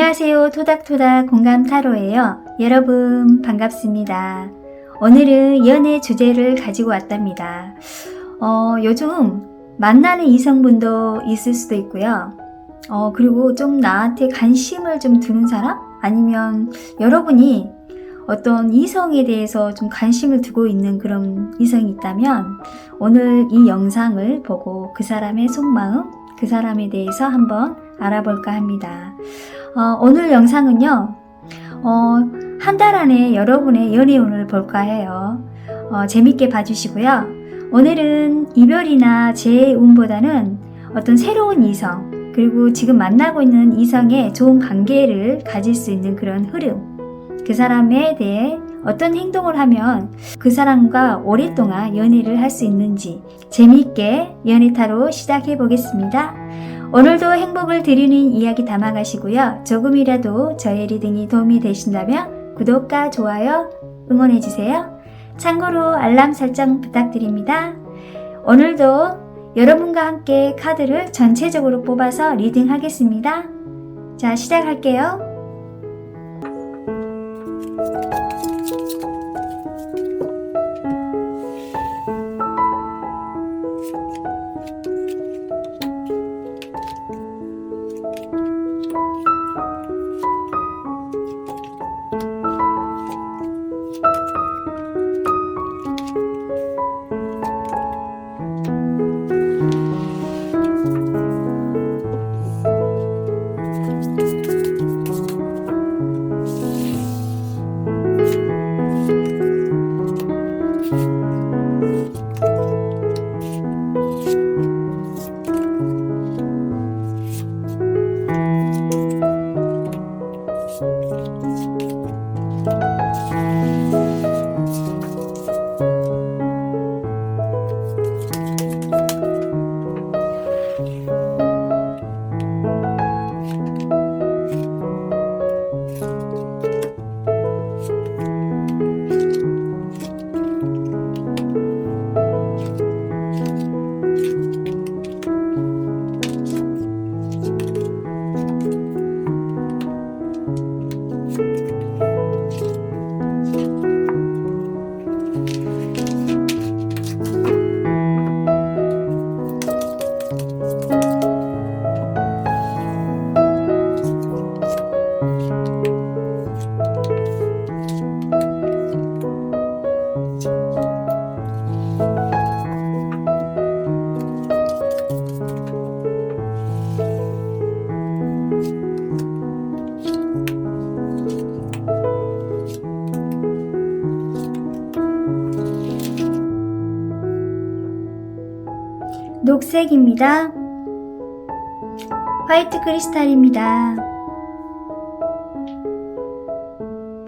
안녕하세요. 토닥토닥 공감타로예요. 여러분 반갑습니다. 오늘은 연애 주제를 가지고 왔답니다. 요즘 만나는 이성분도 있을 수도 있고요. 그리고 좀 나한테 관심을 좀 두는 사람? 아니면 여러분이 어떤 이성에 대해서 좀 관심을 두고 있는 그런 이성이 있다면 오늘 이 영상을 보고 그 사람의 속마음, 그 사람에 대해서 한번 알아볼까 합니다. 오늘 영상은요, 한 달 안에 여러분의 연애운을 볼까 해요. 재밌게 봐주시고요. 오늘은 이별이나 재운보다는 어떤 새로운 이성, 그리고 지금 만나고 있는 이성의 좋은 관계를 가질 수 있는 그런 흐름, 그 사람에 대해 어떤 행동을 하면 그 사람과 오랫동안 연애를 할 수 있는지 재미있게 연애타로 시작해 보겠습니다. 오늘도 행복을 드리는 이야기 담아가시고요. 조금이라도 저의 리딩이 도움이 되신다면 구독과 좋아요 응원해주세요. 참고로 알람 설정 부탁드립니다. 오늘도 여러분과 함께 카드를 전체적으로 뽑아서 리딩하겠습니다. 자, 시작할게요. 녹색입니다. 화이트 크리스탈입니다.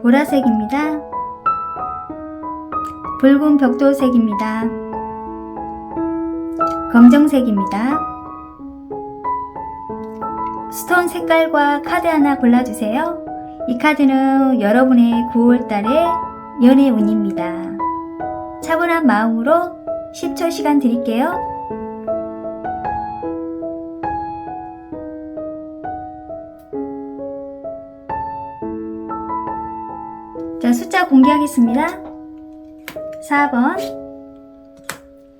보라색입니다. 붉은 벽돌색입니다. 검정색입니다. 스톤 색깔과 카드 하나 골라주세요. 이 카드는 여러분의 9월달의 연애운입니다. 차분한 마음으로 10초 시간 드릴게요. 자, 숫자 공개하겠습니다. 4번,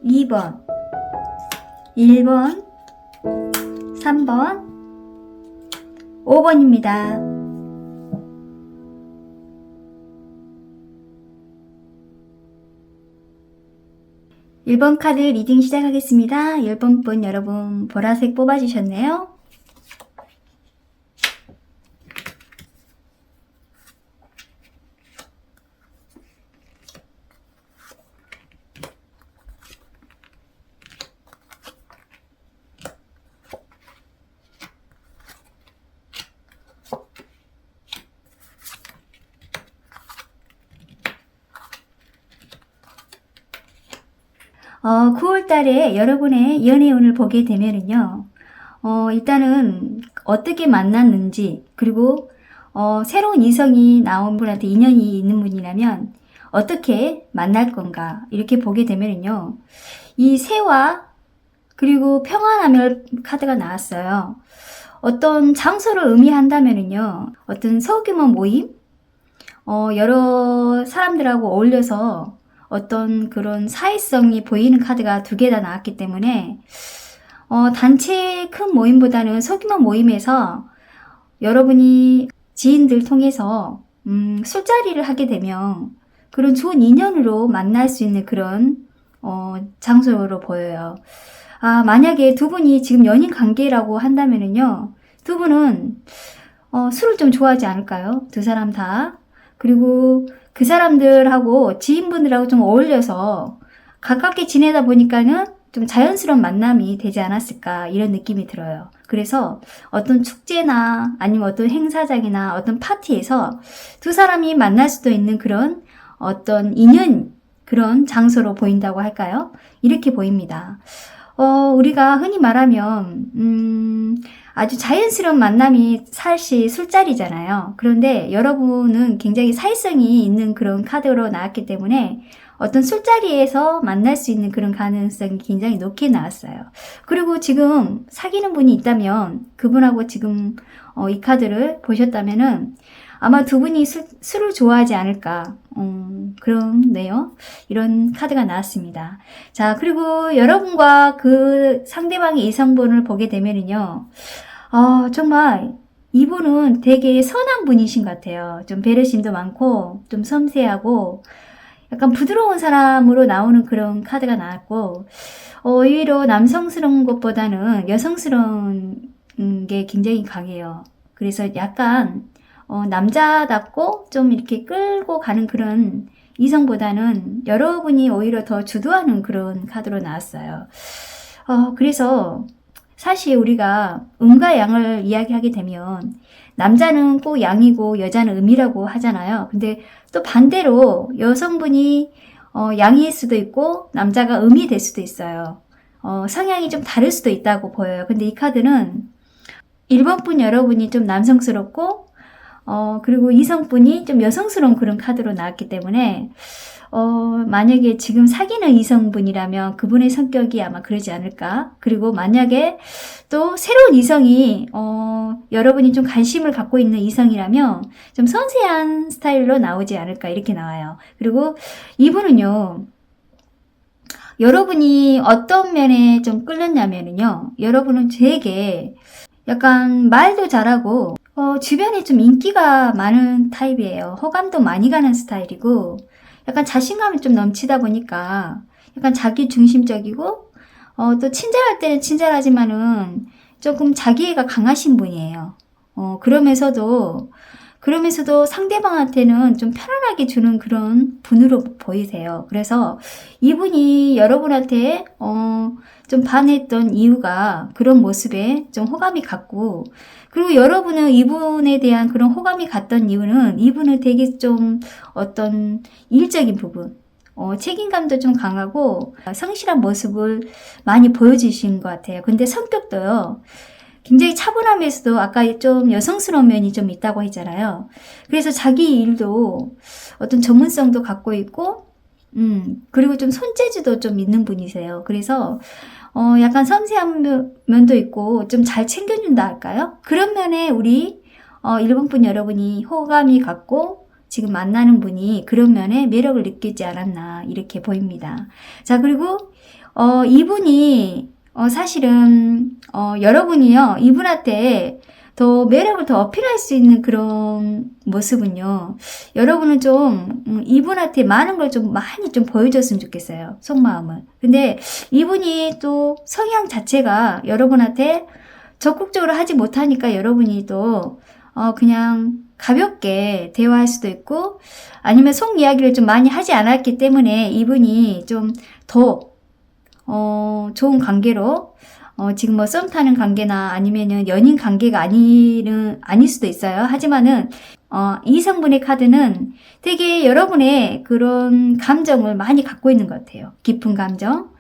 2번, 1번, 3번, 5번입니다. (1번) 카드 리딩 시작하겠습니다. 10번 분 여러분 보라색 뽑아주셨네요. 어, 9월달에 여러분의 연애운을 보게 되면은요, 일단은 어떻게 만났는지, 그리고 새로운 이성이 나온 분한테 인연이 있는 분이라면 어떻게 만날 건가 이렇게 보게 되면은요, 이 새와 그리고 평안함을 카드가 나왔어요. 어떤 장소를 의미한다면은요, 어떤 소규모 모임, 여러 사람들하고 어울려서 어떤 그런 사회성이 보이는 카드가 두 개 다 나왔기 때문에, 단체 큰 모임보다는 소규모 모임에서 여러분이 지인들 통해서, 술자리를 하게 되면 그런 좋은 인연으로 만날 수 있는 그런, 장소로 보여요. 만약에 두 분이 지금 연인 관계라고 한다면은요, 두 분은, 술을 좀 좋아하지 않을까요? 두 사람 다. 그리고 그 사람들하고 지인분들하고 좀 어울려서 가깝게 지내다 보니까는 좀 자연스러운 만남이 되지 않았을까 이런 느낌이 들어요. 그래서 어떤 축제나 아니면 어떤 행사장이나 어떤 파티에서 두 사람이 만날 수도 있는 그런 어떤 인연 그런 장소로 보인다고 할까요? 이렇게 보입니다. 우리가 흔히 말하면 아주 자연스러운 만남이 사실 술자리잖아요. 그런데 여러분은 굉장히 사회성이 있는 그런 카드로 나왔기 때문에 어떤 술자리에서 만날 수 있는 그런 가능성이 굉장히 높게 나왔어요. 그리고 지금 사귀는 분이 있다면 그분하고 지금 이 카드를 보셨다면은 아마 두 분이 술을 좋아하지 않을까 그렇네요. 이런 카드가 나왔습니다. 자, 그리고 여러분과 그 상대방의 이성분을 보게 되면은요, 정말 이분은 되게 선한 분이신 것 같아요. 좀 배려심도 많고 좀 섬세하고 약간 부드러운 사람으로 나오는 그런 카드가 나왔고, 오히려 남성스러운 것보다는 여성스러운 게 굉장히 강해요. 그래서 약간 남자답고 좀 이렇게 끌고 가는 그런 이성보다는 여러분이 오히려 더 주도하는 그런 카드로 나왔어요. 그래서 사실 우리가 음과 양을 이야기하게 되면 남자는 꼭 양이고 여자는 음이라고 하잖아요. 근데 또 반대로 여성분이 양일 수도 있고 남자가 음이 될 수도 있어요. 성향이 좀 다를 수도 있다고 보여요. 근데 이 카드는 1번분 여러분이 좀 남성스럽고 그리고 이성분이 좀 여성스러운 그런 카드로 나왔기 때문에 만약에 지금 사귀는 이성분이라면 그분의 성격이 아마 그러지 않을까. 그리고 만약에 또 새로운 이성이 여러분이 좀 관심을 갖고 있는 이성이라면 좀 섬세한 스타일로 나오지 않을까 이렇게 나와요. 그리고 이분은요, 여러분이 어떤 면에 좀 끌렸냐면요, 여러분은 되게 약간 말도 잘하고 주변에 좀 인기가 많은 타입이에요. 호감도 많이 가는 스타일이고 약간 자신감이 좀 넘치다 보니까 약간 자기 중심적이고 또 친절할 때는 친절하지만은 조금 자기애가 강하신 분이에요. 그러면서도 상대방한테는 좀 편안하게 주는 그런 분으로 보이세요. 그래서 이분이 여러분한테 좀 반했던 이유가 그런 모습에 좀 호감이 갔고, 그리고 여러분은 이분에 대한 그런 호감이 갔던 이유는 이분은 되게 좀 어떤 일적인 부분, 책임감도 좀 강하고 성실한 모습을 많이 보여주신 것 같아요. 근데 성격도요, 굉장히 차분하면서도 아까 좀 여성스러운 면이 좀 있다고 했잖아요. 그래서 자기 일도 어떤 전문성도 갖고 있고, 그리고 좀 손재주도 좀 있는 분이세요. 그래서 약간 섬세한 면도 있고 좀 잘 챙겨준다 할까요? 그런 면에 우리 1번분 여러분이 호감이 갖고 지금 만나는 분이 그런 면에 매력을 느끼지 않았나 이렇게 보입니다. 자, 그리고 이분이 사실은 여러분이요, 이분한테 더 매력을 더 어필할 수 있는 그런 모습은요, 여러분은 좀 이분한테 많은 걸 좀 많이 좀 보여줬으면 좋겠어요. 속마음을. 근데 이분이 또 성향 자체가 여러분한테 적극적으로 하지 못하니까 여러분이 또 그냥 가볍게 대화할 수도 있고, 아니면 속 이야기를 좀 많이 하지 않았기 때문에 이분이 좀 더 좋은 관계로 지금 뭐 썸 타는 관계나 아니면은 연인 관계가 아닐 수도 있어요. 하지만은 이성분의 카드는 되게 여러분의 그런 감정을 많이 갖고 있는 것 같아요. 깊은 감정.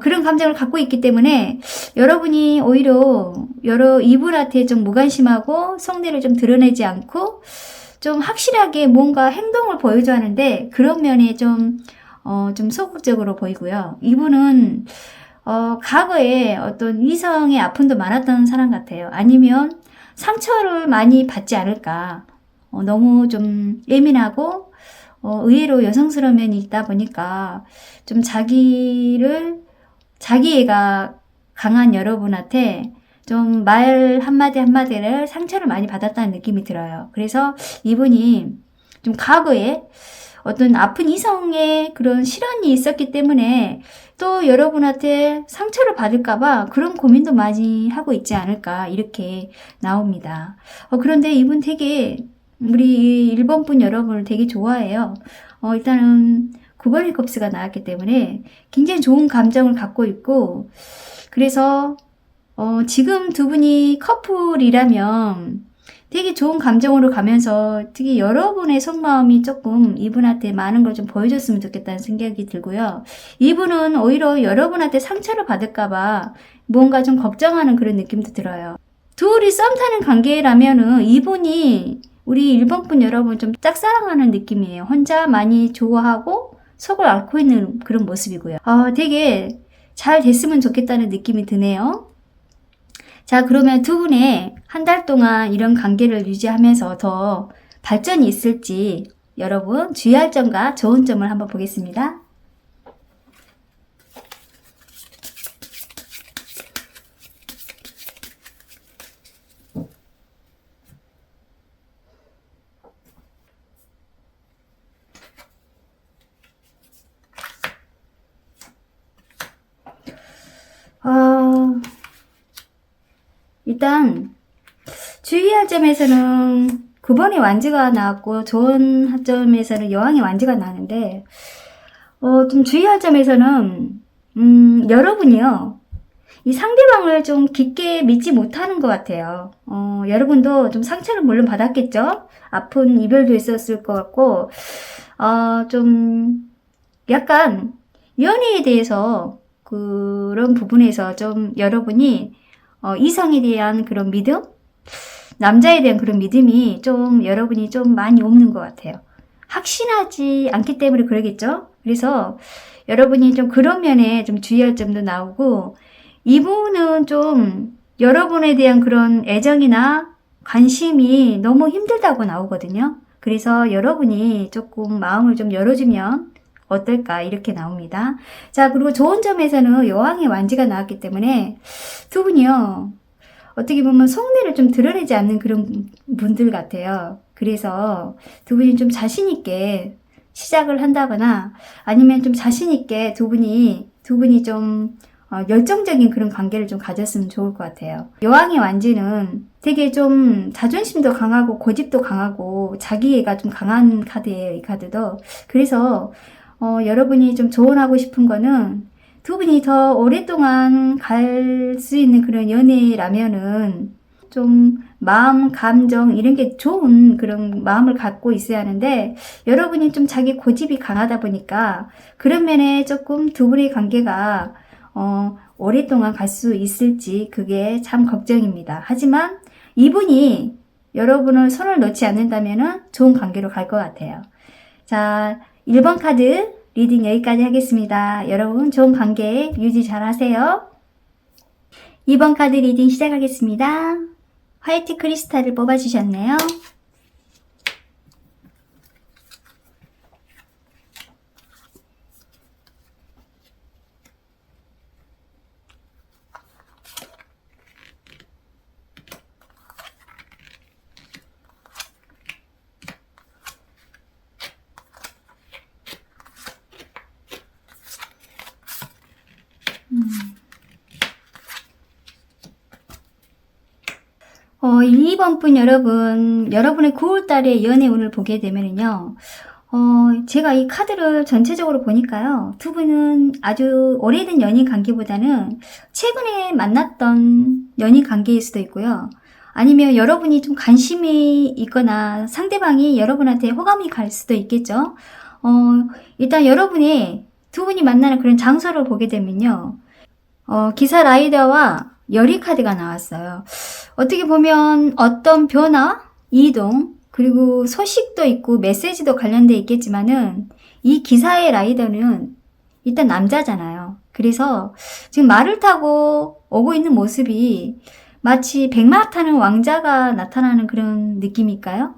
그런 감정을 갖고 있기 때문에 여러분이 오히려 이분한테 좀 무관심하고 속내를 좀 드러내지 않고 좀 확실하게 뭔가 행동을 보여줘야 하는데 그런 면에 좀 소극적으로 보이고요. 이분은 과거에 어떤 이성의 아픔도 많았던 사람 같아요. 아니면 상처를 많이 받지 않을까. 너무 좀 예민하고, 의외로 여성스러운 면이 있다 보니까 좀 자기애가 강한 여러분한테 좀 말 한마디 한마디를 상처를 많이 받았다는 느낌이 들어요. 그래서 이분이 좀 과거에 어떤 아픈 이성의 그런 실언이 있었기 때문에 또 여러분한테 상처를 받을까봐 그런 고민도 많이 하고 있지 않을까 이렇게 나옵니다. 그런데 이분 되게 우리 일본 분 여러분을 되게 좋아해요. 일단은 9번의 컵스가 나왔기 때문에 굉장히 좋은 감정을 갖고 있고 그래서 지금 두 분이 커플이라면 되게 좋은 감정으로 가면서 특히 여러분의 속마음이 조금 이분한테 많은 걸 좀 보여줬으면 좋겠다는 생각이 들고요. 이분은 오히려 여러분한테 상처를 받을까봐 뭔가 좀 걱정하는 그런 느낌도 들어요. 둘이 썸 타는 관계라면은 이분이 우리 일본분 여러분 좀 짝사랑하는 느낌이에요. 혼자 많이 좋아하고 속을 앓고 있는 그런 모습이고요. 되게 잘 됐으면 좋겠다는 느낌이 드네요. 자, 그러면 두 분의 한 달 동안 이런 관계를 유지하면서 더 발전이 있을지 여러분 주의할 점과 좋은 점을 한번 보겠습니다. 일단 주의할 점에서는 9번의 완지가 나왔고 좋은 점에서는 여왕의 완지가 나는데 좀 주의할 점에서는 여러분이요 이 상대방을 좀 깊게 믿지 못하는 것 같아요. 여러분도 좀 상처를 물론 받았겠죠. 아픈 이별도 있었을 것 같고 좀 약간 연애에 대해서 그런 부분에서 좀 여러분이 이성에 대한 그런 믿음? 남자에 대한 그런 믿음이 좀 여러분이 좀 많이 없는 것 같아요. 확신하지 않기 때문에 그러겠죠? 그래서 여러분이 좀 그런 면에 좀 주의할 점도 나오고 이분은 좀 여러분에 대한 그런 애정이나 관심이 너무 힘들다고 나오거든요. 그래서 여러분이 조금 마음을 좀 열어주면 어떨까 이렇게 나옵니다. 자, 그리고 좋은 점에서는 여왕의 완지가 나왔기 때문에 두 분이요 어떻게 보면 속내를 좀 드러내지 않는 그런 분들 같아요. 그래서 두 분이 좀 자신 있게 시작을 한다거나 아니면 좀 자신 있게 두 분이 좀 열정적인 그런 관계를 좀 가졌으면 좋을 것 같아요. 여왕의 완지는 되게 좀 자존심도 강하고 고집도 강하고 자기애가 좀 강한 카드예요, 이 카드도. 그래서 여러분이 좀 조언하고 싶은 거는 두 분이 더 오랫동안 갈 수 있는 그런 연애라면은 좀 마음, 감정 이런 게 좋은 그런 마음을 갖고 있어야 하는데 여러분이 좀 자기 고집이 강하다 보니까 그런 면에 조금 두 분의 관계가 오랫동안 갈 수 있을지 그게 참 걱정입니다. 하지만 이분이 여러분을 손을 놓지 않는다면은 좋은 관계로 갈 것 같아요. 자, 1번 카드 리딩 여기까지 하겠습니다. 여러분 좋은 관계 유지 잘 하세요. 2번 카드 리딩 시작하겠습니다. 화이트 크리스탈을 뽑아주셨네요. 이 2번 분 여러분의 9월달의 연애운을 보게 되면요. 제가 이 카드를 전체적으로 보니까요. 두 분은 아주 오래된 연인 관계보다는 최근에 만났던 연인 관계일 수도 있고요. 아니면 여러분이 좀 관심이 있거나 상대방이 여러분한테 호감이 갈 수도 있겠죠. 일단 여러분이 두 분이 만나는 그런 장소를 보게 되면요. 기사 라이더와 열의 카드가 나왔어요. 어떻게 보면 어떤 변화, 이동, 그리고 소식도 있고 메시지도 관련돼 있겠지만은 이 기사의 라이더는 일단 남자잖아요. 그래서 지금 말을 타고 오고 있는 모습이 마치 백마 타는 왕자가 나타나는 그런 느낌일까요?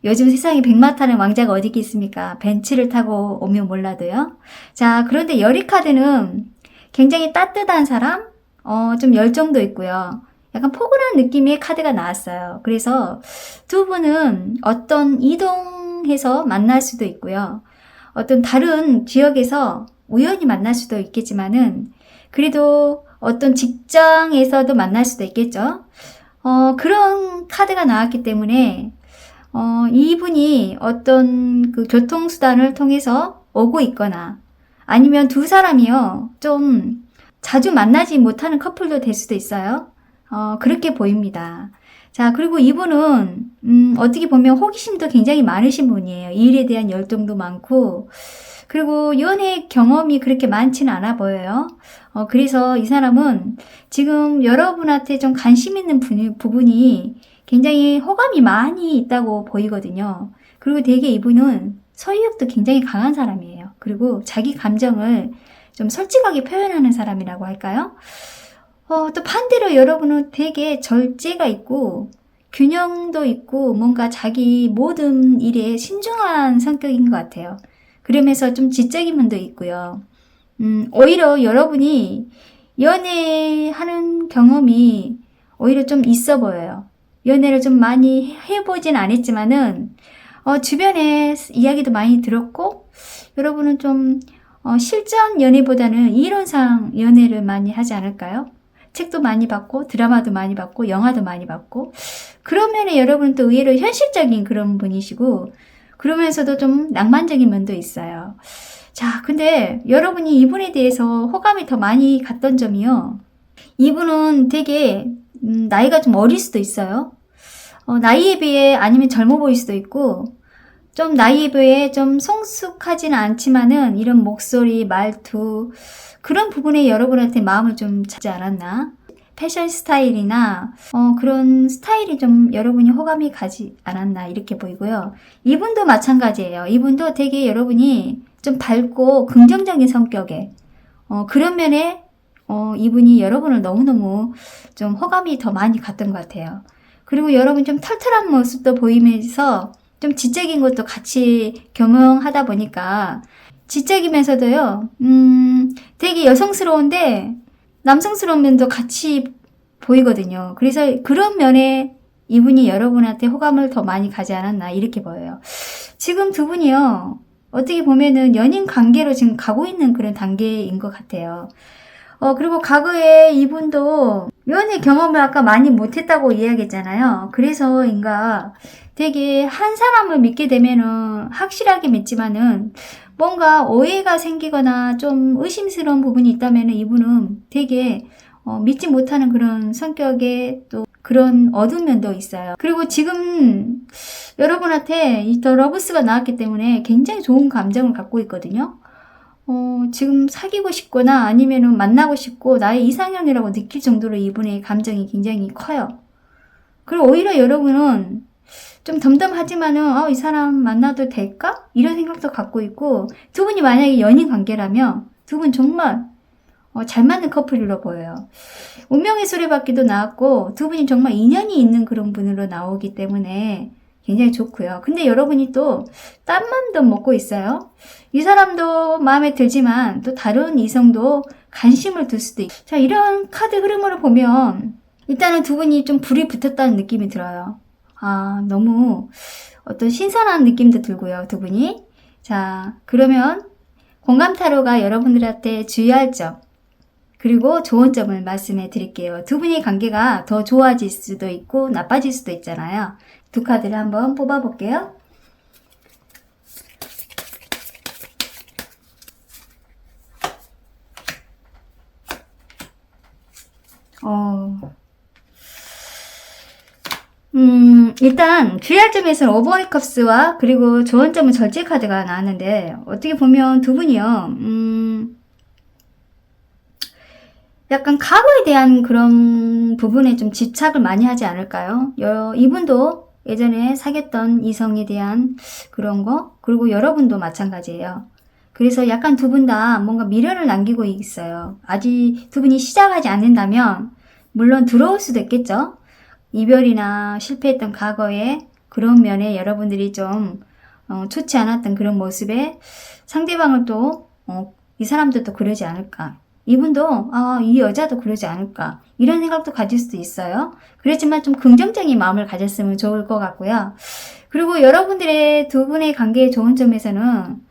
요즘 세상에 백마 타는 왕자가 어디 있겠습니까? 벤츠를 타고 오면 몰라도요. 자, 그런데 열의 카드는 굉장히 따뜻한 사람, 좀 열정도 있고요. 약간 포근한 느낌의 카드가 나왔어요. 그래서 두 분은 어떤 이동해서 만날 수도 있고요. 어떤 다른 지역에서 우연히 만날 수도 있겠지만은 그래도 어떤 직장에서도 만날 수도 있겠죠. 그런 카드가 나왔기 때문에 이분이 어떤 그 교통수단을 통해서 오고 있거나 아니면 두 사람이요 좀 자주 만나지 못하는 커플도 될 수도 있어요. 그렇게 보입니다. 자, 그리고 이분은 어떻게 보면 호기심도 굉장히 많으신 분이에요. 일에 대한 열정도 많고 그리고 연애 경험이 그렇게 많지는 않아 보여요. 그래서 이 사람은 지금 여러분한테 좀 관심 있는 부분이 굉장히 호감이 많이 있다고 보이거든요. 그리고 되게 이분은 소유욕도 굉장히 강한 사람이에요. 그리고 자기 감정을 좀 솔직하게 표현하는 사람이라고 할까요? 또 반대로 여러분은 되게 절제가 있고 균형도 있고 뭔가 자기 모든 일에 신중한 성격인 것 같아요. 그러면서 좀 지적인 면도 있고요. 오히려 여러분이 연애하는 경험이 오히려 좀 있어 보여요. 연애를 좀 많이 해보진 않았지만은 주변에 이야기도 많이 들었고 여러분은 좀 실전 연애보다는 이론상 연애를 많이 하지 않을까요? 책도 많이 봤고 드라마도 많이 봤고 영화도 많이 봤고 그런 면에 여러분은 또 의외로 현실적인 그런 분이시고 그러면서도 좀 낭만적인 면도 있어요. 자, 근데 여러분이 이분에 대해서 호감이 더 많이 갔던 점이요. 이분은 되게 나이가 좀 어릴 수도 있어요. 나이에 비해 아니면 젊어 보일 수도 있고 좀 나이에 비해 좀 성숙하지는 않지만은 이런 목소리, 말투 그런 부분에 여러분한테 마음을 좀 잡지 않았나? 패션 스타일이나 그런 스타일이 좀 여러분이 호감이 가지 않았나 이렇게 보이고요. 이분도 마찬가지예요. 이분도 되게 여러분이 좀 밝고 긍정적인 성격에 그런 면에 이분이 여러분을 너무너무 좀 호감이 더 많이 갔던 것 같아요. 그리고 여러분 좀 털털한 모습도 보이면서 좀 지적인 것도 같이 겸용하다 보니까 지적이면서도요, 되게 여성스러운데 남성스러운 면도 같이 보이거든요. 그래서 그런 면에 이분이 여러분한테 호감을 더 많이 가지 않았나 이렇게 보여요. 지금 두 분이요, 어떻게 보면은 연인 관계로 지금 가고 있는 그런 단계인 것 같아요. 그리고 과거에 이분도 연애 경험을 아까 많이 못했다고 이야기했잖아요. 그래서인가 되게 한 사람을 믿게 되면은 확실하게 믿지만은 뭔가 오해가 생기거나 좀 의심스러운 부분이 있다면은 이분은 되게 믿지 못하는 그런 성격의 또 그런 어두운 면도 있어요. 그리고 지금 여러분한테 이 더 러브스가 나왔기 때문에 굉장히 좋은 감정을 갖고 있거든요. 지금 사귀고 싶거나 아니면은 만나고 싶고 나의 이상형이라고 느낄 정도로 이분의 감정이 굉장히 커요. 그리고 오히려 여러분은 좀 덤덤하지만은 이 사람 만나도 될까? 이런 생각도 갖고 있고 두 분이 만약에 연인 관계라면 두 분 정말 잘 맞는 커플로 보여요. 운명의 수레바퀴도 나왔고 두 분이 정말 인연이 있는 그런 분으로 나오기 때문에 굉장히 좋고요. 근데 여러분이 또 딴 맘도 먹고 있어요. 이 사람도 마음에 들지만 또 다른 이성도 관심을 둘 수도 있고 자, 이런 카드 흐름으로 보면 일단은 두 분이 좀 불이 붙었다는 느낌이 들어요. 너무 어떤 신선한 느낌도 들고요, 두 분이. 자, 그러면 공감타로가 여러분들한테 주의할 점 그리고 좋은 점을 말씀해 드릴게요. 두 분의 관계가 더 좋아질 수도 있고 나빠질 수도 있잖아요. 두 카드를 한번 뽑아볼게요. 일단 주의할 점에서는 오버워리 컵스와 그리고 좋은 점은 절제 카드가 나왔는데 어떻게 보면 두 분이요. 약간 과거에 대한 그런 부분에 좀 집착을 많이 하지 않을까요? 이분도 예전에 사귀었던 이성에 대한 그런 거 그리고 여러분도 마찬가지예요. 그래서 약간 두 분 다 뭔가 미련을 남기고 있어요. 아직 두 분이 시작하지 않는다면 물론 들어올 수도 있겠죠. 이별이나 실패했던 과거에 그런 면에 여러분들이 좀 좋지 않았던 그런 모습에 상대방을 또 이 사람도 또 그러지 않을까, 이분도 이 여자도 그러지 않을까, 이런 생각도 가질 수도 있어요. 그렇지만 좀 긍정적인 마음을 가졌으면 좋을 것 같고요. 그리고 여러분들의 두 분의 관계의 좋은 점에서는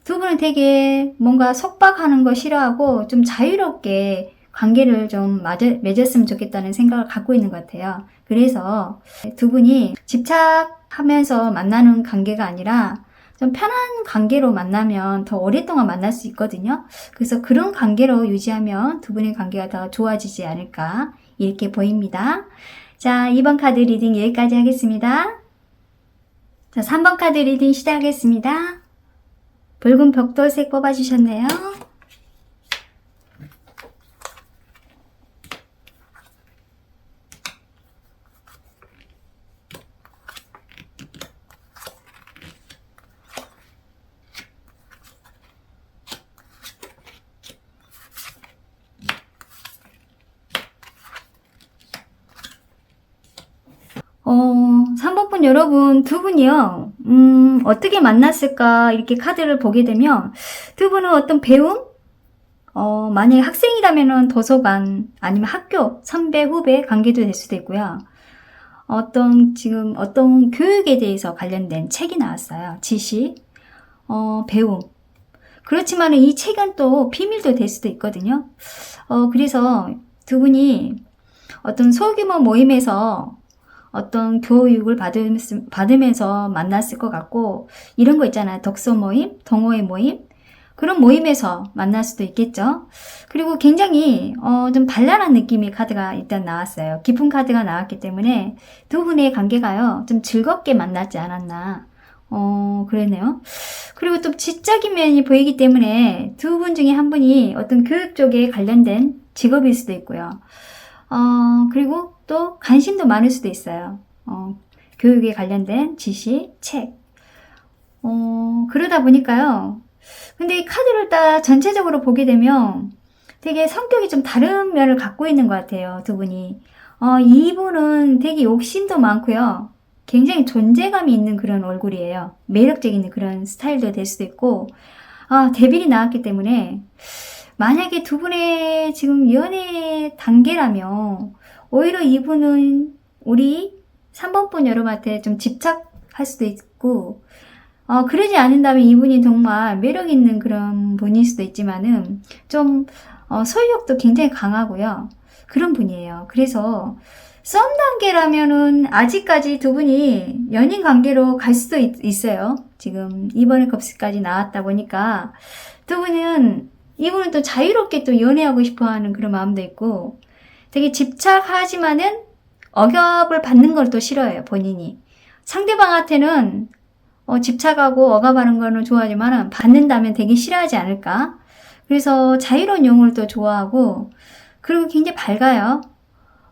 두 분은 되게 뭔가 속박하는 거 싫어하고 좀 자유롭게 관계를 좀 맺었으면 좋겠다는 생각을 갖고 있는 것 같아요. 그래서 두 분이 집착하면서 만나는 관계가 아니라 좀 편한 관계로 만나면 더 오랫동안 만날 수 있거든요. 그래서 그런 관계로 유지하면 두 분의 관계가 더 좋아지지 않을까 이렇게 보입니다. 자, 2번 카드 리딩 여기까지 하겠습니다. 자, 3번 카드 리딩 시작하겠습니다. 붉은 벽돌색 뽑아주셨네요. 어, 3번분 여러분, 두 분이요, 어떻게 만났을까, 이렇게 카드를 보게 되면, 두 분은 어떤 배움? 만약에 학생이라면은 도서관, 아니면 학교, 선배, 후배 관계도 될 수도 있고요. 지금 어떤 교육에 대해서 관련된 책이 나왔어요. 지식, 배움. 그렇지만은 이 책은 또 비밀도 될 수도 있거든요. 그래서 두 분이 어떤 소규모 모임에서 어떤 교육을 받으면서 만났을 것 같고, 이런 거 있잖아요. 독서 모임, 동호회 모임, 그런 모임에서 만날 수도 있겠죠. 그리고 굉장히 좀 발랄한 느낌의 카드가 일단 나왔어요. 깊은 카드가 나왔기 때문에 두 분의 관계가요, 좀 즐겁게 만났지 않았나, 그러네요. 그리고 또 지적인 면이 보이기 때문에 두 분 중에 한 분이 어떤 교육 쪽에 관련된 직업일 수도 있고요. 그리고 또 관심도 많을 수도 있어요. 교육에 관련된 지식, 책. 그러다 보니까요. 근데 이 카드를 딱 전체적으로 보게 되면 되게 성격이 좀 다른 면을 갖고 있는 것 같아요, 두 분이. 이분은 되게 욕심도 많고요. 굉장히 존재감이 있는 그런 얼굴이에요. 매력적인 그런 스타일도 될 수도 있고, 데빌이 나왔기 때문에 만약에 두 분의 지금 연애 단계라면 오히려 이분은 우리 3번분 여러분한테 좀 집착할 수도 있고, 그러지 않는다면 이분이 정말 매력 있는 그런 분일 수도 있지만은 좀 소유욕도 굉장히 강하고요. 그런 분이에요. 그래서 썸 단계라면은 아직까지 두 분이 연인 관계로 갈 수도 있어요. 지금 이번에 급식까지 나왔다 보니까 이분은 또 자유롭게 또 연애하고 싶어 하는 그런 마음도 있고, 되게 집착하지만은 억압을 받는 걸 또 싫어해요, 본인이. 상대방한테는 집착하고 억압하는 거는 좋아하지만 받는다면 되게 싫어하지 않을까. 그래서 자유로운 영혼을 또 좋아하고, 그리고 굉장히 밝아요.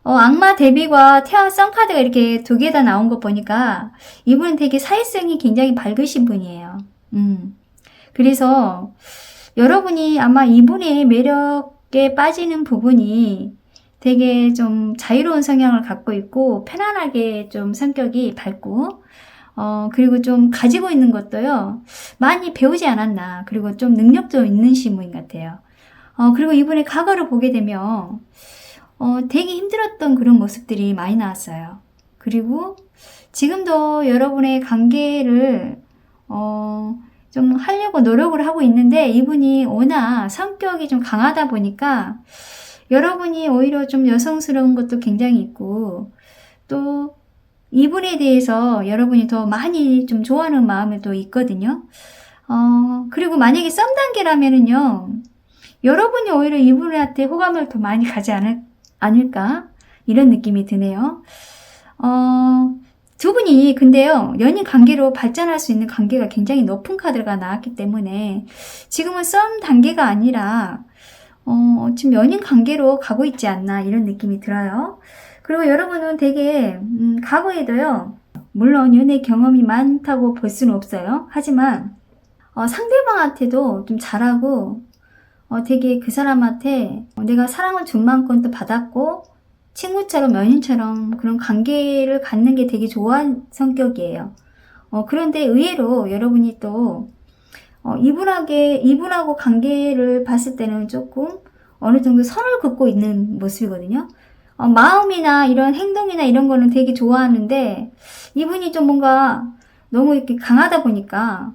악마 데뷔와 태아 썬카드가 이렇게 두 개 다 나온 거 보니까 이분은 되게 사회성이 굉장히 밝으신 분이에요. 그래서 여러분이 아마 이분의 매력에 빠지는 부분이 되게 좀 자유로운 성향을 갖고 있고, 편안하게 좀 성격이 밝고, 그리고 좀 가지고 있는 것도요, 많이 배우지 않았나. 그리고 좀 능력도 있는 신부인 것 같아요. 그리고 이분의 과거를 보게 되면, 되게 힘들었던 그런 모습들이 많이 나왔어요. 그리고 지금도 여러분의 관계를, 좀 하려고 노력을 하고 있는데, 이분이 워낙 성격이 좀 강하다 보니까, 여러분이 오히려 좀 여성스러운 것도 굉장히 있고, 또, 이분에 대해서 여러분이 더 많이 좀 좋아하는 마음이 또 있거든요. 그리고 만약에 썸 단계라면은요, 여러분이 오히려 이분한테 호감을 더 많이 가지 않을까? 이런 느낌이 드네요. 두 분이 근데요, 연인 관계로 발전할 수 있는 관계가 굉장히 높은 카드가 나왔기 때문에 지금은 썸 단계가 아니라 지금 연인 관계로 가고 있지 않나, 이런 느낌이 들어요. 그리고 여러분은 되게 과거에도요, 물론 연애 경험이 많다고 볼 수는 없어요. 하지만 상대방한테도 좀 잘하고, 되게 그 사람한테 내가 사랑을 준 만큼 또 받았고, 친구처럼 연인처럼 그런 관계를 갖는 게 되게 좋아하는 성격이에요. 그런데 의외로 여러분이 또, 이분하고 관계를 봤을 때는 조금 어느 정도 선을 긋고 있는 모습이거든요. 마음이나 이런 행동이나 이런 거는 되게 좋아하는데, 이분이 좀 뭔가 너무 이렇게 강하다 보니까,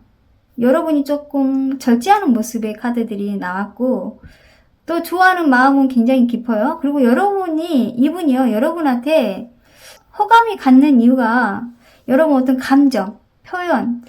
여러분이 조금 절제하는 모습의 카드들이 나왔고, 또 좋아하는 마음은 굉장히 깊어요. 그리고 이분이요, 여러분한테 호감이 갖는 이유가 여러분 어떤 감정, 표현,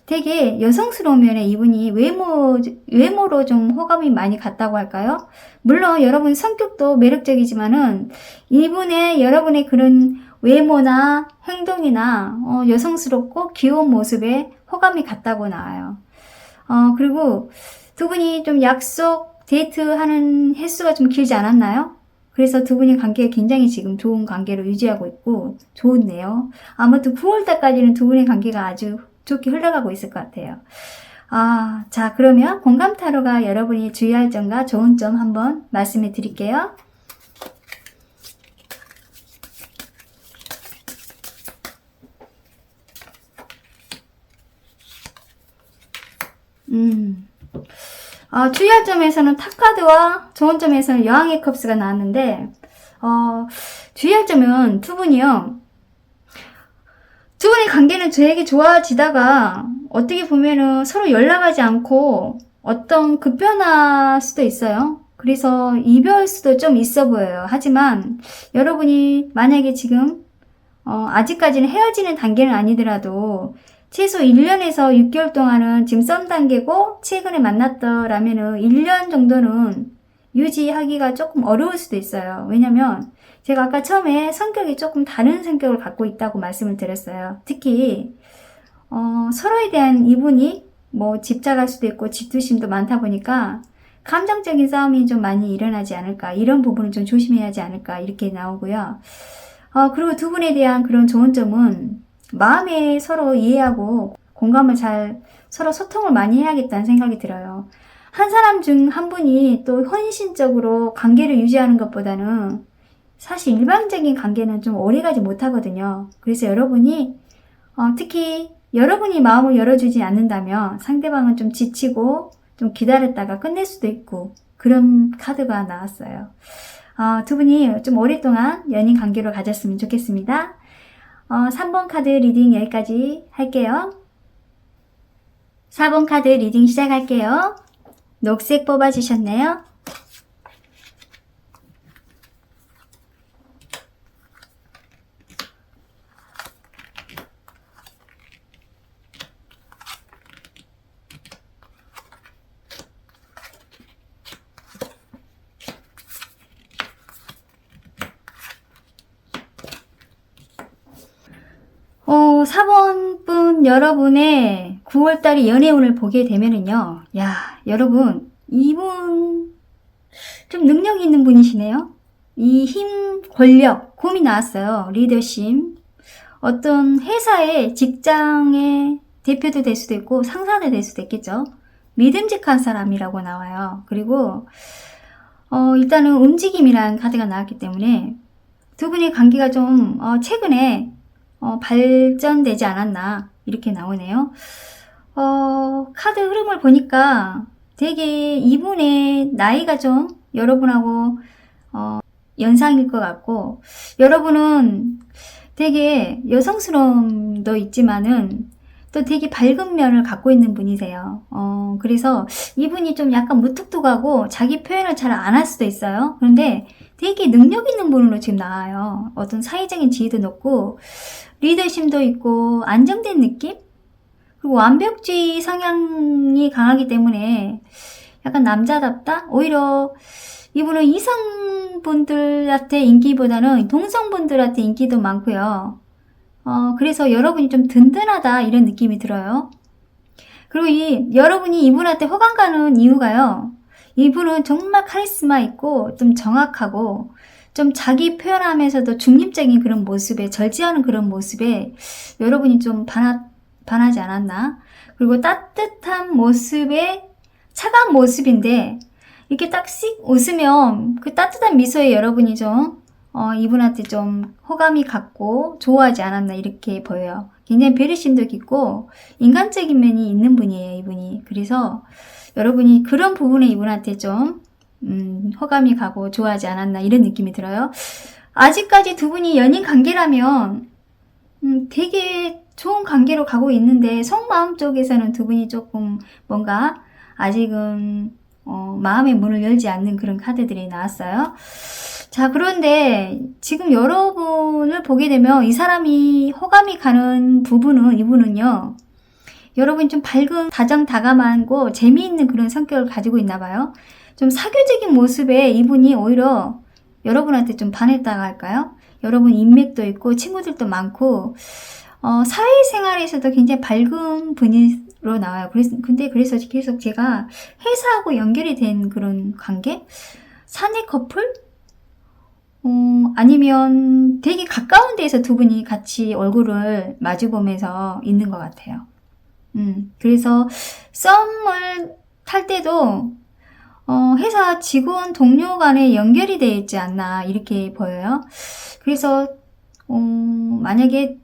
되게 여성스러운 면에 이분이 외모로 좀 호감이 많이 갔다고 할까요? 물론 여러분 성격도 매력적이지만은 여러분의 그런 외모나 행동이나 여성스럽고 귀여운 모습에 호감이 갔다고 나와요. 그리고 두 분이 좀 약속, 데이트하는 횟수가 좀 길지 않았나요? 그래서 두 분의 관계가 굉장히 지금 좋은 관계로 유지하고 있고 좋네요. 아무튼 9월달까지는 두 분의 관계가 아주 좋게 흘러가고 있을 것 같아요. 자, 그러면 공감 타로가 여러분이 주의할 점과 좋은 점 한번 말씀해 드릴게요. 주의할 점에서는 탑카드와 좋은 점에서는 여왕의 컵스가 나왔는데, 주의할 점은 두 분의 관계는 되게 좋아지다가 어떻게 보면은 서로 연락하지 않고 어떤 급변할 수도 있어요. 그래서 이별 수도 좀 있어 보여요. 하지만 여러분이 만약에 지금 아직까지는 헤어지는 단계는 아니더라도 최소 1년에서 6개월 동안은 지금 썸 단계고 최근에 만났더라면은 1년 정도는 유지하기가 조금 어려울 수도 있어요. 왜냐면 제가 아까 처음에 성격이 조금 다른 성격을 갖고 있다고 말씀을 드렸어요. 특히 서로에 대한 이분이 뭐 집착할 수도 있고 질투심도 많다 보니까 감정적인 싸움이 좀 많이 일어나지 않을까, 이런 부분은 좀 조심해야 하지 않을까 이렇게 나오고요. 그리고 두 분에 대한 그런 좋은 점은 마음에 서로 이해하고 공감을 잘 서로 소통을 많이 해야겠다는 생각이 들어요. 한 사람 중 한 분이 또 헌신적으로 관계를 유지하는 것보다는 사실 일반적인 관계는 좀 오래가지 못하거든요. 그래서 여러분이 특히 여러분이 마음을 열어주지 않는다면 상대방은 좀 지치고 좀 기다렸다가 끝낼 수도 있고 그런 카드가 나왔어요. 두 분이 좀 오랫동안 연인 관계를 가졌으면 좋겠습니다. 3번 카드 리딩 여기까지 할게요. 4번 카드 리딩 시작할게요. 녹색 뽑아주셨네요. 어, 4번 분 여러분의 9월달에 연애운을 보게 되면은요. 야, 여러분, 이분 좀 능력 있는 분이시네요. 이 힘, 권력, 곰이 나왔어요. 리더십. 어떤 회사의 직장의 대표도 될 수도 있고 상사도 될 수도 있겠죠. 믿음직한 사람이라고 나와요. 그리고 일단은 움직임이라는 카드가 나왔기 때문에 두 분의 관계가 좀 최근에 발전되지 않았나 이렇게 나오네요. 카드 흐름을 보니까 되게 이분의 나이가 좀 여러분하고 연상일 것 같고, 여러분은 되게 여성스러움도 있지만은 또 되게 밝은 면을 갖고 있는 분이세요. 그래서 이분이 좀 약간 무뚝뚝하고 자기 표현을 잘 안 할 수도 있어요. 그런데 되게 능력 있는 분으로 지금 나와요. 어떤 사회적인 지위도 높고 리더십도 있고 안정된 느낌? 그리고 완벽주의 성향이 강하기 때문에 약간 남자답다? 오히려 이분은 이성분들한테 인기보다는 동성분들한테 인기도 많고요. 그래서 여러분이 좀 든든하다 이런 느낌이 들어요. 그리고 여러분이 이분한테 호감 가는 이유가요. 이분은 정말 카리스마 있고 좀 정확하고 좀 자기 표현하면서도 중립적인 그런 모습에, 절제하는 그런 모습에 여러분이 좀 개판하지 않았나. 그리고 따뜻한 모습의 차가운 모습인데 이렇게 딱씩 웃으면 그 따뜻한 미소에 여러분이 좀 이분한테 좀 호감이 갔고 좋아하지 않았나 이렇게 보여요. 굉장히 배려심도 깊고 인간적인 면이 있는 분이에요, 이분이. 그래서 여러분이 그런 부분에 이분한테 좀 호감이 가고 좋아하지 않았나 이런 느낌이 들어요. 아직까지 두 분이 연인 관계라면 되게 좋은 관계로 가고 있는데 속마음 쪽에서는 두 분이 조금 뭔가 아직은 마음의 문을 열지 않는 그런 카드들이 나왔어요. 자, 그런데 지금 여러분을 보게 되면 이 사람이 호감이 가는 부분은 이분은요. 여러분이 좀 밝은 다정다감하고 재미있는 그런 성격을 가지고 있나 봐요. 좀 사교적인 모습에 이분이 오히려 여러분한테 좀 반했다고 할까요? 여러분 인맥도 있고 친구들도 많고 사회생활에서도 굉장히 밝은 분으로 나와요. 근데 그래서 계속 제가 회사하고 연결이 된 그런 관계? 사내 커플? 아니면 되게 가까운 데에서 두 분이 같이 얼굴을 마주보면서 있는 것 같아요. 그래서 썸을 탈 때도 회사 직원 동료 간에 연결이 되어 있지 않나 이렇게 보여요. 그래서 만약에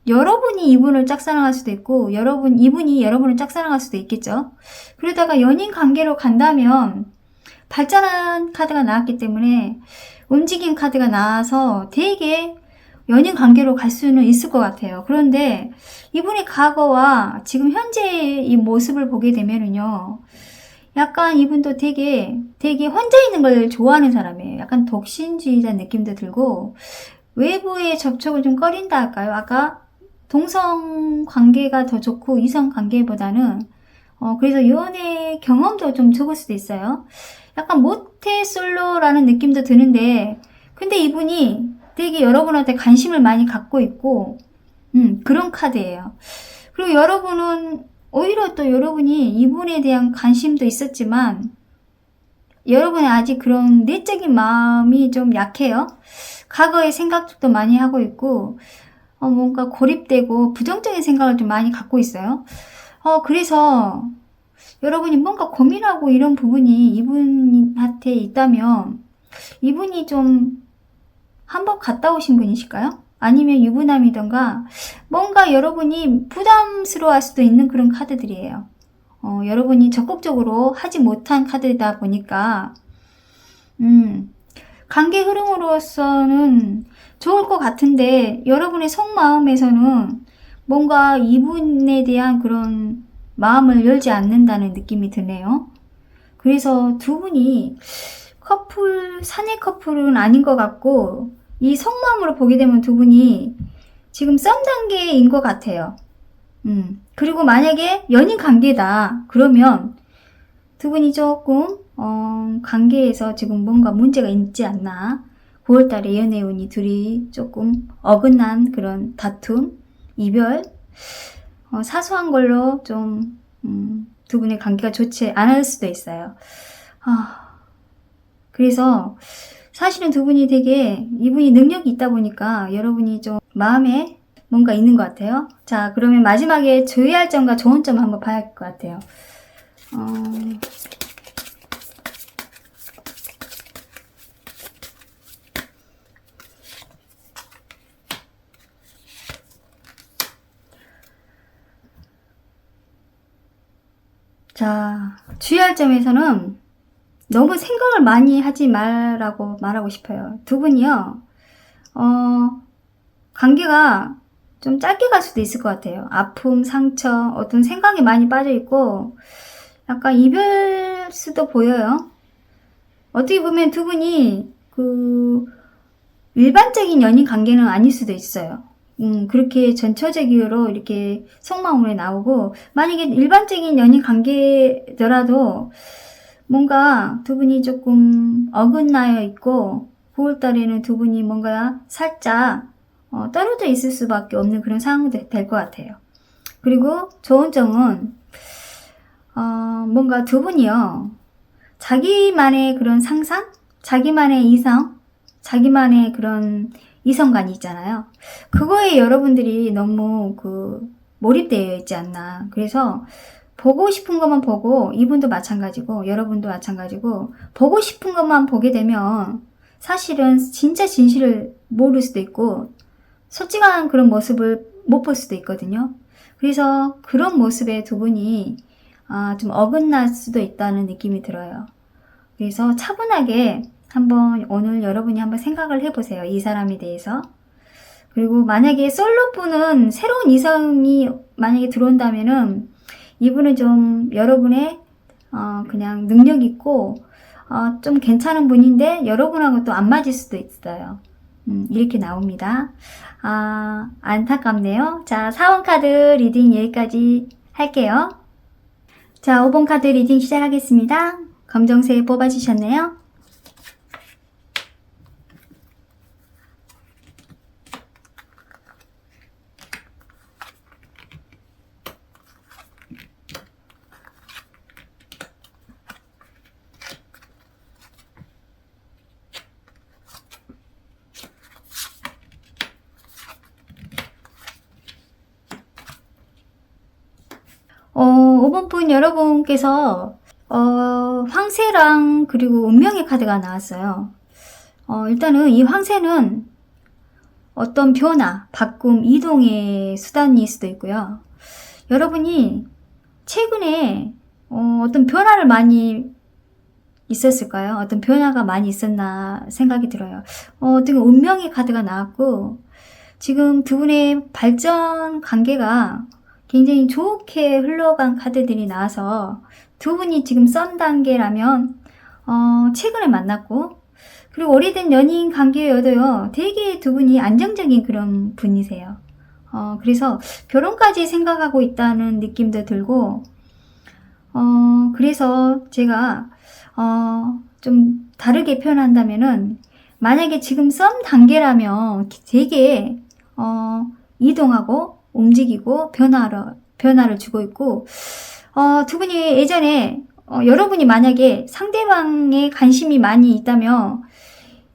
여러분이 이분을 짝사랑할 수도 있고 이분이 여러분을 짝사랑할 수도 있겠죠. 그러다가 연인 관계로 간다면 발전한 카드가 나왔기 때문에 움직인 카드가 나와서 되게 연인 관계로 갈 수는 있을 것 같아요. 그런데 이분의 과거와 지금 현재의 이 모습을 보게 되면은요. 약간 이분도 되게 혼자 있는 걸 좋아하는 사람이에요. 약간 독신주의자 느낌도 들고 외부의 접촉을 좀 꺼린다 할까요? 아까 동성 관계가 더 좋고 이성 관계보다는 그래서 연애 경험도 좀 적을 수도 있어요. 약간 모태솔로라는 느낌도 드는데 근데 이분이 되게 여러분한테 관심을 많이 갖고 있고 그런 카드예요. 그리고 여러분은 오히려 또 여러분이 이분에 대한 관심도 있었지만 여러분의 아직 그런 내적인 마음이 좀 약해요. 과거의 생각도 많이 하고 있고 뭔가 고립되고 부정적인 생각을 좀 많이 갖고 있어요. 그래서 여러분이 뭔가 고민하고 이런 부분이 이분한테 있다면 이분이 좀 한번 갔다 오신 분이실까요? 아니면 유부남이던가 뭔가 여러분이 부담스러워할 수도 있는 그런 카드들이에요. 여러분이 적극적으로 하지 못한 카드다 보니까 관계 흐름으로서는 좋을 것 같은데 여러분의 속마음에서는 뭔가 이분에 대한 그런 마음을 열지 않는다는 느낌이 드네요. 그래서 두 분이 사내 커플은 아닌 것 같고 이 속마음으로 보게 되면 두 분이 지금 썸 단계인 것 같아요. 그리고 만약에 연인 관계다 그러면 두 분이 조금 관계에서 지금 뭔가 문제가 있지 않나. 9월달에 연애운이 둘이 조금 어긋난 그런 다툼, 이별, 사소한 걸로 좀 두 분의 관계가 좋지 않을 수도 있어요. 그래서 사실은 두 분이 되게 이분이 능력이 있다 보니까 여러분이 좀 마음에 뭔가 있는 것 같아요. 자, 그러면 마지막에 주의할 점과 좋은 점 한번 봐야 할 것 같아요. 자, 주의할 점에서는 너무 생각을 많이 하지 말라고 말하고 싶어요. 두 분이요, 관계가 좀 짧게 갈 수도 있을 것 같아요. 아픔, 상처, 어떤 생각이 많이 빠져있고, 약간 이별수도 보여요. 어떻게 보면 두 분이 일반적인 연인 관계는 아닐 수도 있어요. 그렇게 전처적으로 이렇게 속마음으로 나오고, 만약에 일반적인 연인 관계더라도 뭔가 두 분이 조금 어긋나여 있고 9월달에는 두 분이 뭔가 살짝 떨어져 있을 수밖에 없는 그런 상황도 될 것 같아요. 그리고 좋은 점은 뭔가 두 분이요 자기만의 그런 상상, 자기만의 이성, 자기만의 그런 이성관이 있잖아요. 그거에 여러분들이 너무 몰입되어 있지 않나. 그래서 보고 싶은 것만 보고, 이분도 마찬가지고 여러분도 마찬가지고, 보고 싶은 것만 보게 되면 사실은 진짜 진실을 모를 수도 있고 솔직한 그런 모습을 못 볼 수도 있거든요. 그래서 그런 모습에 두 분이 좀 어긋날 수도 있다는 느낌이 들어요. 그래서 차분하게 한번 오늘 여러분이 한번 생각을 해보세요. 이 사람에 대해서. 그리고 만약에 솔로분은 새로운 이성이 만약에 들어온다면은 이분은 좀 여러분의 그냥 능력 있고 좀 괜찮은 분인데 여러분하고 또 안 맞을 수도 있어요. 이렇게 나옵니다. 안타깝네요. 자, 4번 카드 리딩 여기까지 할게요. 자, 5번 카드 리딩 시작하겠습니다. 검정색 뽑아주셨네요. 어, 5번 분 여러분께서 황새랑 그리고 운명의 카드가 나왔어요. 일단은 이 황새는 어떤 변화, 바꿈, 이동의 수단일 수도 있고요. 여러분이 최근에 어떤 변화를 많이 있었을까요? 어떤 변화가 많이 있었나 생각이 들어요. 어떤 운명의 카드가 나왔고 지금 두 분의 발전 관계가 굉장히 좋게 흘러간 카드들이 나와서 두 분이 지금 썸 단계라면 최근에 만났고 그리고 오래된 연인 관계여도요 되게 두 분이 안정적인 그런 분이세요. 그래서 결혼까지 생각하고 있다는 느낌도 들고 그래서 제가 좀 다르게 표현한다면은 만약에 지금 썸 단계라면 되게 이동하고 움직이고 변화를 주고 있고 두 분이 예전에 여러분이 만약에 상대방에 관심이 많이 있다면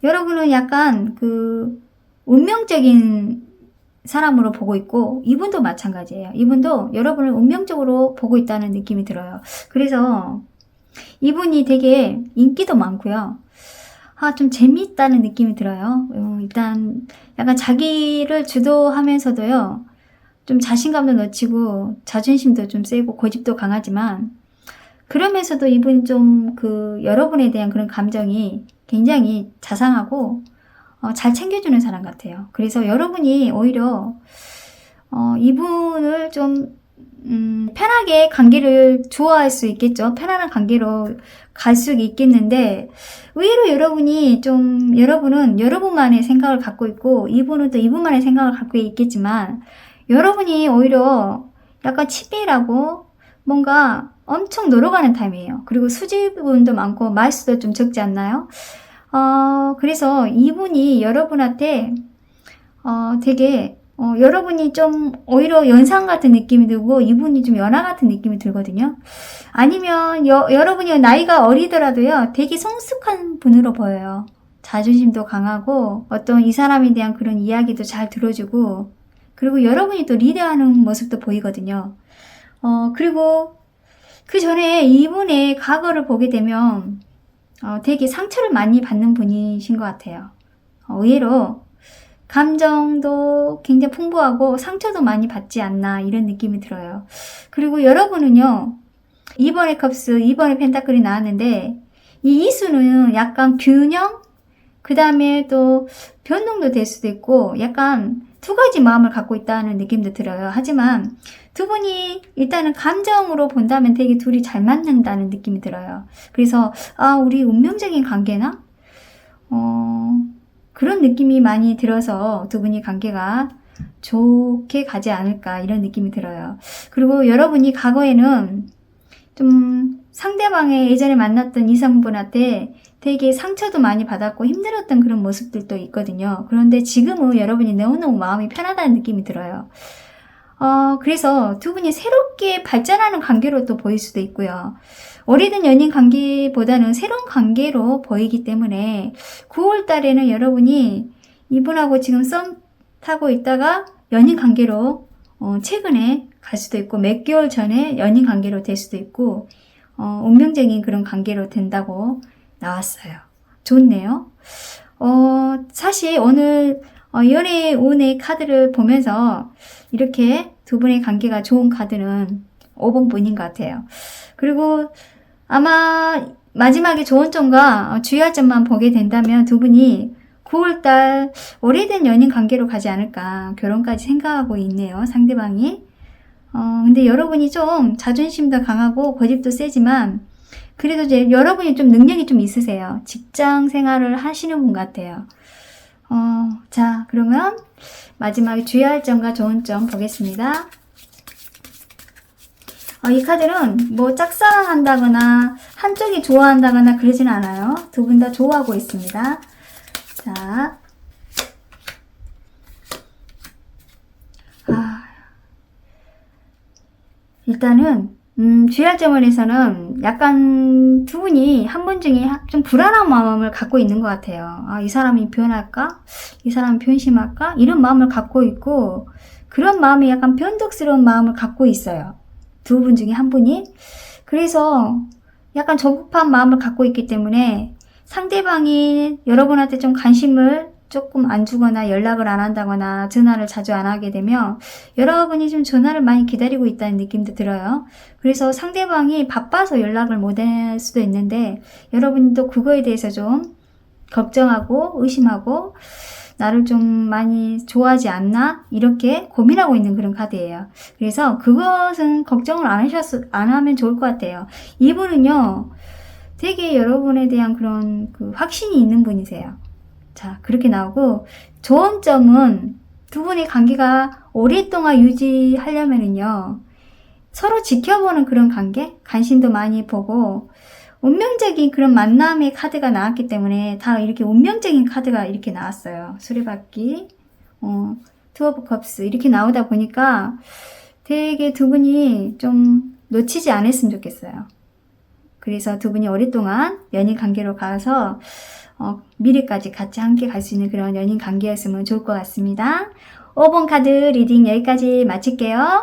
여러분은 약간 그 운명적인 사람으로 보고 있고 이분도 마찬가지예요. 이분도 여러분을 운명적으로 보고 있다는 느낌이 들어요. 그래서 이분이 되게 인기도 많고요. 좀 재미있다는 느낌이 들어요. 일단 약간 자기를 주도하면서도요. 좀 자신감도 넘치고 자존심도 좀 세고 고집도 강하지만 그러면서도 이분이 좀 여러분에 대한 그런 감정이 굉장히 자상하고 잘 챙겨주는 사람 같아요. 그래서 여러분이 오히려 이분을 좀 편하게 관계를 좋아할 수 있겠죠. 편안한 관계로 갈 수 있겠는데 의외로 여러분은 여러분만의 생각을 갖고 있고 이분은 또 이분만의 생각을 갖고 있겠지만 여러분이 오히려 약간 치밀하고 뭔가 엄청 놀아가는 타임이에요. 그리고 수줍음도 많고 말수도 좀 적지 않나요? 그래서 이분이 여러분한테 되게 여러분이 좀 오히려 연상 같은 느낌이 들고 이분이 좀 연하 같은 느낌이 들거든요. 아니면 여러분이 나이가 어리더라도요 되게 성숙한 분으로 보여요. 자존심도 강하고 어떤 이 사람에 대한 그런 이야기도 잘 들어주고 그리고 여러분이 또 리드하는 모습도 보이거든요. 그리고 그 전에 이분의 과거를 보게 되면 되게 상처를 많이 받는 분이신 것 같아요. 의외로 감정도 굉장히 풍부하고 상처도 많이 받지 않나 이런 느낌이 들어요. 그리고 여러분은요. 2번의 컵스, 2번의 펜타클이 나왔는데 이 이수는 약간 균형? 그 다음에 또 변동도 될 수도 있고 약간 두 가지 마음을 갖고 있다는 느낌도 들어요. 하지만 두 분이 일단은 감정으로 본다면 되게 둘이 잘 맞는다는 느낌이 들어요. 그래서 우리 운명적인 관계나? 그런 느낌이 많이 들어서 두 분이 관계가 좋게 가지 않을까 이런 느낌이 들어요. 그리고 여러분이 과거에는 좀 상대방의 예전에 만났던 이성분한테 되게 상처도 많이 받았고 힘들었던 그런 모습들도 있거든요. 그런데 지금은 여러분이 너무너무 마음이 편하다는 느낌이 들어요. 그래서 두 분이 새롭게 발전하는 관계로 또 보일 수도 있고요. 오래된 연인 관계보다는 새로운 관계로 보이기 때문에 9월 달에는 여러분이 이분하고 지금 썸 타고 있다가 연인 관계로 최근에 갈 수도 있고 몇 개월 전에 연인 관계로 될 수도 있고 운명적인 그런 관계로 된다고 나왔어요. 좋네요. 사실 오늘 연애의 운의 카드를 보면서 이렇게 두 분의 관계가 좋은 카드는 5번 분인 것 같아요. 그리고 아마 마지막에 좋은 점과 주의할 점만 보게 된다면 두 분이 9월달 오래된 연인 관계로 가지 않을까, 결혼까지 생각하고 있네요, 상대방이. 근데 여러분이 좀 자존심도 강하고 고집도 세지만 그래도 이제 여러분이 좀 능력이 좀 있으세요. 직장 생활을 하시는 분 같아요. 자, 그러면 마지막에 주의할 점과 좋은 점 보겠습니다. 이 카드는 뭐 짝사랑한다거나 한쪽이 좋아한다거나 그러진 않아요. 두 분 다 좋아하고 있습니다. 자, 일단은 주의할 점에서는 약간 두 분이 한 분 중에 좀 불안한 마음을 갖고 있는 것 같아요. 이 사람이 변할까? 이 사람이 변심할까? 이런 마음을 갖고 있고, 그런 마음이 약간 변덕스러운 마음을 갖고 있어요. 두 분 중에 한 분이. 그래서 약간 조급한 마음을 갖고 있기 때문에 상대방이 여러분한테 좀 관심을 조금 안 주거나 연락을 안 한다거나 전화를 자주 안 하게 되면 여러분이 좀 전화를 많이 기다리고 있다는 느낌도 들어요. 그래서 상대방이 바빠서 연락을 못 할 수도 있는데 여러분도 그거에 대해서 좀 걱정하고 의심하고 나를 좀 많이 좋아하지 않나? 이렇게 고민하고 있는 그런 카드예요. 그래서 그것은 걱정을 안 하면 좋을 것 같아요. 이분은요, 되게 여러분에 대한 그런 그 확신이 있는 분이세요. 자, 그렇게 나오고, 좋은 점은 두 분의 관계가 오랫동안 유지하려면은요, 서로 지켜보는 그런 관계? 관심도 많이 보고, 운명적인 그런 만남의 카드가 나왔기 때문에 다 이렇게 운명적인 카드가 이렇게 나왔어요. 수레바퀴, 투 오브 컵스 이렇게 나오다 보니까 되게 두 분이 좀 놓치지 않았으면 좋겠어요. 그래서 두 분이 오랫동안 연인 관계로 가서 미래까지 같이 함께 갈 수 있는 그런 연인 관계였으면 좋을 것 같습니다. 5번 카드 리딩 여기까지 마칠게요.